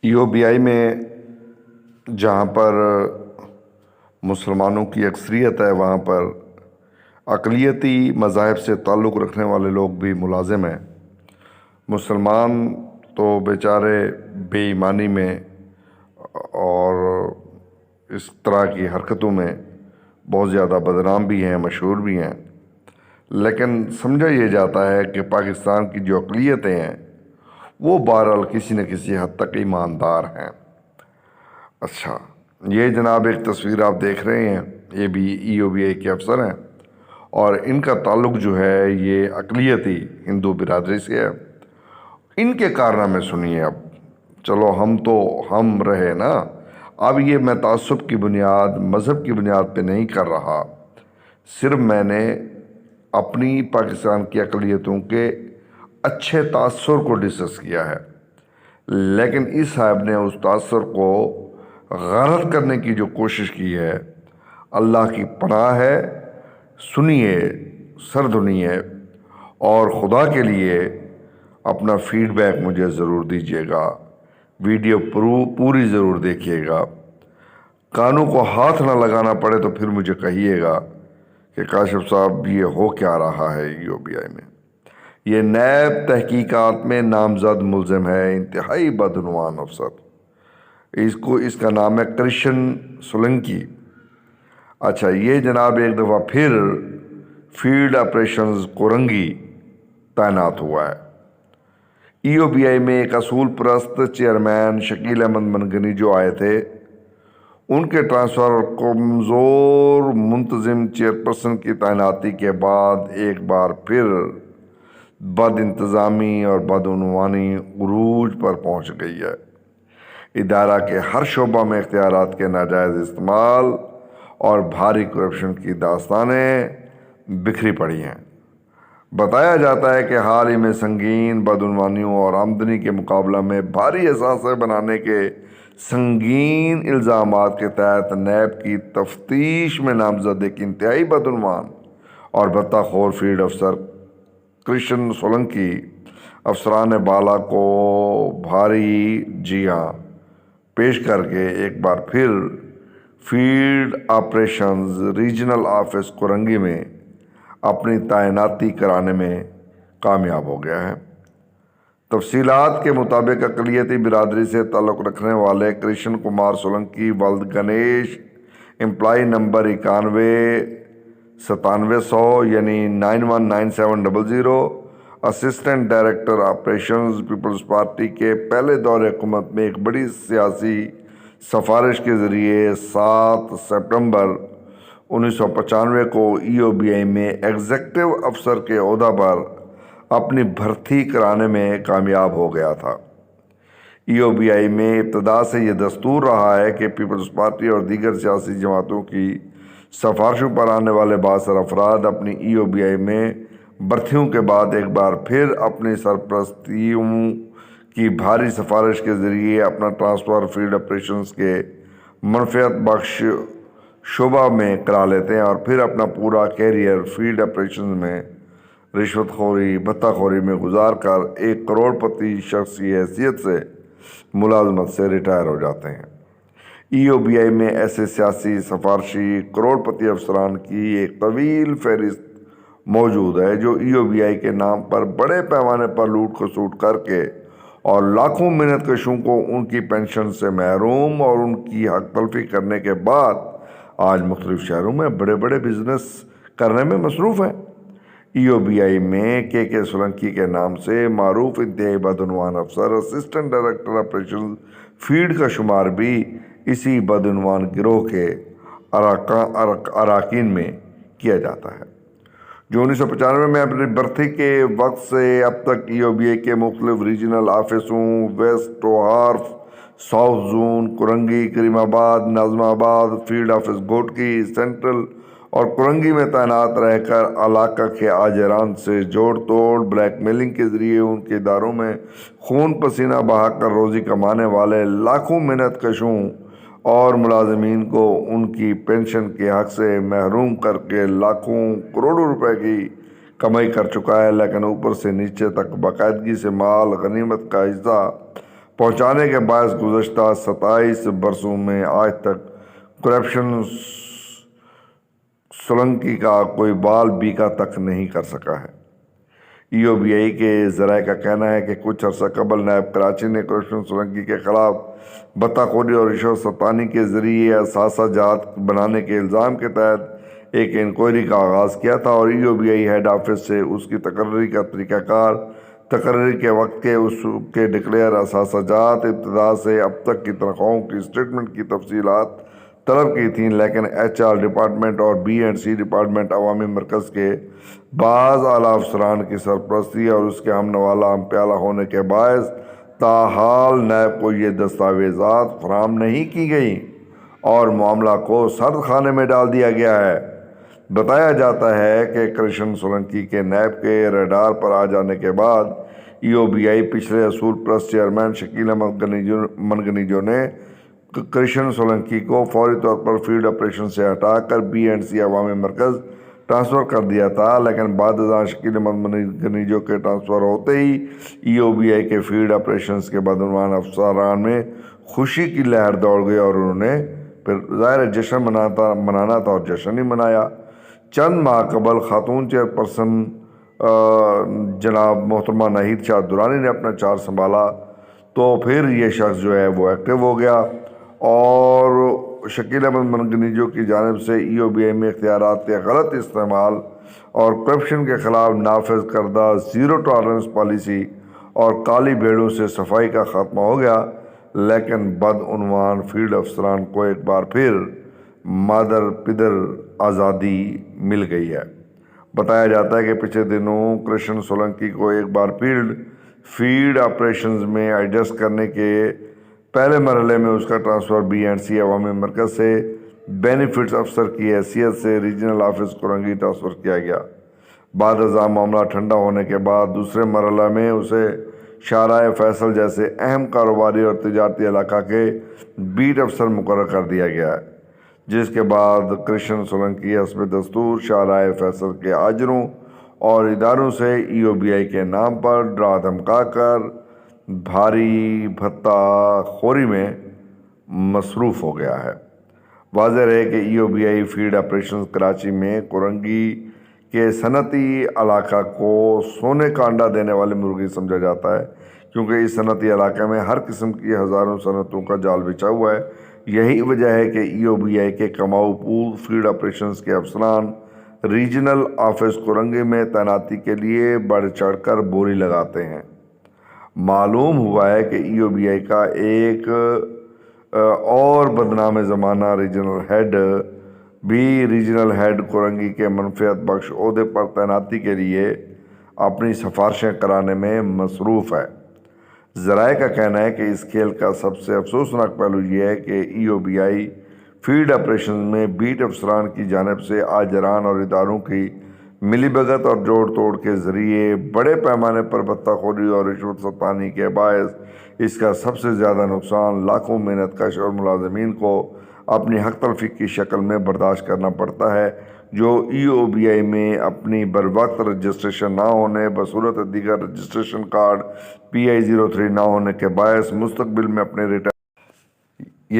EOBI میں جہاں پر مسلمانوں کی اکثریت ہے وہاں پر اقلیتی مذاہب سے تعلق رکھنے والے لوگ بھی ملازم ہیں۔ مسلمان تو بیچارے بے ایمانی میں اور اس طرح کی حرکتوں میں بہت زیادہ بدنام بھی ہیں، مشہور بھی ہیں، لیکن سمجھا یہ جاتا ہے کہ پاکستان کی جو اقلیتیں ہیں وہ بہرحال کسی نہ کسی حد تک ایماندار ہیں۔ اچھا، یہ جناب ایک تصویر آپ دیکھ رہے ہیں، یہ بھی EOBI کے افسر ہیں اور ان کا تعلق جو ہے یہ اقلیتی ہندو برادری سے ہے۔ ان کے کارنامے سنیے اب۔ چلو ہم رہے نا، اب یہ میں تعصب کی بنیاد، مذہب کی بنیاد پہ نہیں کر رہا، صرف میں نے اپنی پاکستان کی اقلیتوں کے اچھے تاثر کو ڈسکس کیا ہے، لیکن اس صاحب نے اس تاثر کو غلط کرنے کی جو کوشش کی ہے، اللہ کی پناہ ہے، سنیے، سر دھنیے اور خدا کے لیے اپنا فیڈ بیک مجھے ضرور دیجیے گا، ویڈیو پوری ضرور دیکھیے گا، کانوں کو ہاتھ نہ لگانا پڑے تو پھر مجھے کہیے گا کہ کاشف صاحب یہ ہو کیا رہا ہے EOBI میں۔ یہ نیب تحقیقات میں نامزد ملزم ہے، انتہائی بدعنوان افسر، اس کا نام ہے کرشن سولنکی۔ اچھا، یہ جناب ایک دفعہ پھر فیلڈ آپریشنز کورنگی تعینات ہوا ہے۔ EOBI میں ایک اصول پرست چیئرمین شکیل احمد منگنی جو آئے تھے، ان کے ٹرانسفر اور کمزور منتظم چیئرپرسن کی تعیناتی کے بعد ایک بار پھر بد انتظامی اور بدعنوانی عروج پر پہنچ گئی ہے۔ ادارہ کے ہر شعبہ میں اختیارات کے ناجائز استعمال اور بھاری کرپشن کی داستانیں بکھری پڑی ہیں۔ بتایا جاتا ہے کہ حال ہی میں سنگین بدعنوانیوں اور آمدنی کے مقابلہ میں بھاری اثاثے بنانے کے سنگین الزامات کے تحت نیب کی تفتیش میں نامزد ایک انتہائی بدعنوان اور بطخور فیلڈ افسر کرشن سولنکی افسران بالا کو بھاری جی ہاں پیش کر کے ایک بار پھر field operations regional office Korangi میں اپنی تعیناتی کرانے میں کامیاب ہو گیا ہے۔ تفصیلات کے مطابق اقلیتی برادری سے تعلق رکھنے والے کرشن کمار سولنکی ولد گنیش، امپلائی نمبر 919700 یعنی 919700، assistant director operations Peoples Party کے پہلے دور حکومت میں ایک بڑی سیاسی سفارش کے ذریعے 7 سپٹمبر 1995 کو EOBI میں ایگزیکٹو افسر کے عہدہ پر اپنی بھرتی کرانے میں کامیاب ہو گیا تھا۔ EOBI میں ابتدا سے یہ دستور رہا ہے کہ پیپلز پارٹی اور دیگر سیاسی جماعتوں کی سفارشوں پر آنے والے بااثر افراد اپنی EOBI میں بھرتیوں کے بعد ایک بار پھر اپنی سرپرستیوں کی بھاری سفارش کے ذریعے اپنا ٹرانسفر فیلڈ آپریشنز کے منفعت بخش شعبہ میں کرا لیتے ہیں اور پھر اپنا پورا کیریئر فیلڈ آپریشنز میں رشوت خوری، بھتہ خوری میں گزار کر ایک کروڑ پتی شخص کی حیثیت سے ملازمت سے ریٹائر ہو جاتے ہیں۔ EOBI میں ایسے سیاسی، سفارشی، کروڑ پتی افسران کی ایک طویل فہرست موجود ہے جو EOBI کے نام پر بڑے پیمانے پر لوٹ کھسوٹ کر کے اور لاکھوں محنت کشوں کو ان کی پینشن سے محروم اور ان کی حق تلفی کرنے کے بعد آج مختلف شہروں میں بڑے بڑے بزنس کرنے میں مصروف ہیں۔ EOBI میں کے سولنکی کے نام سے معروف انتہائی بدعنوان افسر اسسٹنٹ ڈائریکٹر آپریشن فیلڈ کا شمار بھی اسی بدعنوان گروہ کے اراکین میں کیا جاتا ہے، جو 1995 میں اپنی بھرتی کے وقت سے اب تک EOBI کے مختلف ریجنل آفسوں west wharf, south zone, Korangi, Karimabad, ناظم آباد، فیلڈ آفس گھوٹکی، سینٹرل اور کورنگی میں تعینات رہ کر علاقہ کے آجران سے جوڑ توڑ، بلیک میلنگ کے ذریعے ان کے اداروں میں خون پسینہ بہا کر روزی کمانے والے لاکھوں محنت کشوں اور ملازمین کو ان کی پینشن کے حق سے محروم کر کے لاکھوں کروڑوں روپے کی کمائی کر چکا ہے، لیکن اوپر سے نیچے تک باقاعدگی سے مال غنیمت کا حصہ पहुंचाने के बायस गुज़श्ता 27 बरसों में आज तक करप्शन सोलंकी का कोई बाल बीका तक नहीं कर सका है। EOBI के ज़राए का कहना है कि कुछ अर्सा कबल नायब कराची ने करप्शन सोलंकी के खिलाफ बत्ताखोरी और रिश्वत सतानी के ज़रिए असासा जात बनाने के इल्ज़ाम के तहत एक इंक्वायरी का आगाज़ किया था और EOBI हेड ऑफिस से उसकी तकर्री का तरीक़ाकार, तकर्री के वक्त के उसके डिक्लेयर असासा जात, इब्तिदा से अब तक की तनख्वाहों की स्टेटमेंट की तफसीलात तलब की थी, लेकिन HR डिपार्टमेंट और B&C डिपार्टमेंट अवामी मरकज़ के बाज़ आला अफसरान की सरपरस्ती और उसके हमनवाला हमप्याला होने के बायस ताहाल नैब को ये दस्तावेज़ात फराहम नहीं की गई और मामला को सर्द खाने में डाल दिया गया है। बताया जाता है कि करप्शन सोलंकी के नैब के रडार पर आ जाने के बाद EOBI पिछले असूल प्रेस चेयरमैन शकील अहमद मनगनीजो ने करप्शन सोलंकी को फौरी तौर पर फील्ड ऑपरेशन से हटाकर B&C अवामी मरकज़ ट्रांसफ़र कर दिया था, लेकिन बाद शकील अहमद मनगनीजो के ट्रांसफ़र होते ही EOBI के फील्ड ऑपरेशंस के बदनवान अफसरान में खुशी की लहर दौड़ गई और उन्होंने फिर ज़ाहिर जश्न मनाना था और जश्न ही मनाया। चंद माह कबल खातून चेयरपर्सन जनाब मोहतरमा नाहिद शाह दुरानी ने अपना चार्ज संभाला तो फिर ये शख्स जो है वो एक्टिव हो गया और शकील अहमद मनगनीजो की जानिब से EOBI में इख्तियारात के गलत इस्तेमाल और करप्शन के ख़िलाफ़ नाफिज करदा ज़ीरो टॉलरेंस पॉलिसी और काली भेड़ों से सफाई का ख़त्मा हो गया, लेकिन बदउनवान फील्ड अफसरान को एक बार फिर मादर पिदर आज़ादी मिल गई है। बताया जाता है कि पिछले दिनों करप्शन सोलंकी को एक बार फील्ड ऑपरेशंस में एडजस्ट करने के पहले मरहले में उसका ट्रांसफ़र B&C अवामी मरकज़ से बेनिफिट्स अफसर की हैसियत से रीजनल ऑफिस कोरंगी ट्रांसफ़र किया गया। बाद अज़ा मामला ठंडा होने के बाद दूसरे मरहले में उसे शाहराह फैसल जैसे अहम कारोबारी और तिजारती इलाका के बीट अफसर मुकर्रर कर दिया गया है, जिसके बाद करप्शन सोलंकी हस्ब दस्तूर शाहराह फैसल के आजरों और इदारों से EOBI के नाम पर डरा धमका कर भारी भत्ता खोरी में मसरूफ़ हो गया है। वाज़ेह है कि EOBI फील्ड ऑपरेशंस कराची में कोरंगी के सनती इलाका को सोने का अंडा देने वाले मुर्गी समझा जाता है, क्योंकि इस सनती इलाके में हर किस्म की हज़ारों सनतों का जाल बिछा हुआ है। यही वजह है कि EOBI के कमाऊ पूल फील्ड ऑपरेशंस के अफसरान रीजनल ऑफिस कोरंगी में तैनाती के लिए बढ़ चढ़ कर बोली लगाते हैं। मालूम हुआ है कि EOBI का एक और बदनाम ज़माना रीजनल हेड कोरंगी के मनफियत बख्श ओहदे पर तैनाती के लिए अपनी सिफारिशें कराने में मसरूफ़ है। ज़राए का कहना है कि इस खेल का सबसे अफसोसनाक पहलू ये है कि EOBI फील्ड ऑपरेशन में बीट अफसरान की जानिब से आजरान और इदारों की मिलीभगत और जोड़ तोड़ के ज़रिए बड़े पैमाने पर बत्ताखोरी और रिश्वत सतानी के बायस इसका सबसे ज़्यादा नुकसान लाखों मेहनतकश और मुलाजमीन को अपनी हक तलफी की शक्ल में बर्दाश्त करना पड़ता है, जो EOBI में अपनी बरवक्त रजिस्ट्रेशन ना होने बसूरत दीगर रजिस्ट्रेशन कार्ड PI03 ना होने के बायस मुस्तकबिल में अपने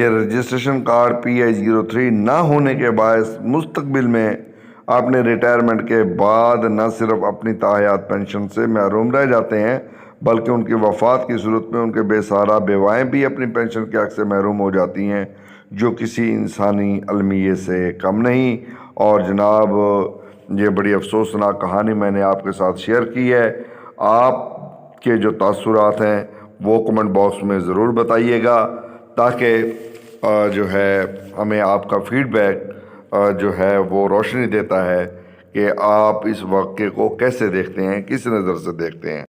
रजिस्ट्रेशन कार्ड PI03 ना होने के बायस मुस्तकबिल में अपने रिटायरमेंट के बाद न सिर्फ अपनी ताहयात पेंशन से महरूम रह जाते हैं, बल्कि उनकी वफ़ात की सूरत में उनके बेसहारा बेवाएँ भी अपनी पेंशन के हक़ से महरूम हो जाती हैं, जो किसी इंसानी अलमिये से कम नहीं। और जनाब, ये बड़ी अफसोसनाक कहानी मैंने आपके साथ शेयर की है। आपके जो तासुरात हैं वो कमेंट बॉक्स में ज़रूर बताइएगा, ताकि जो है हमें आपका फ़ीडबैक जो है वो रोशनी देता है कि आप इस वाक़े को कैसे देखते हैं, किस नज़र से देखते हैं।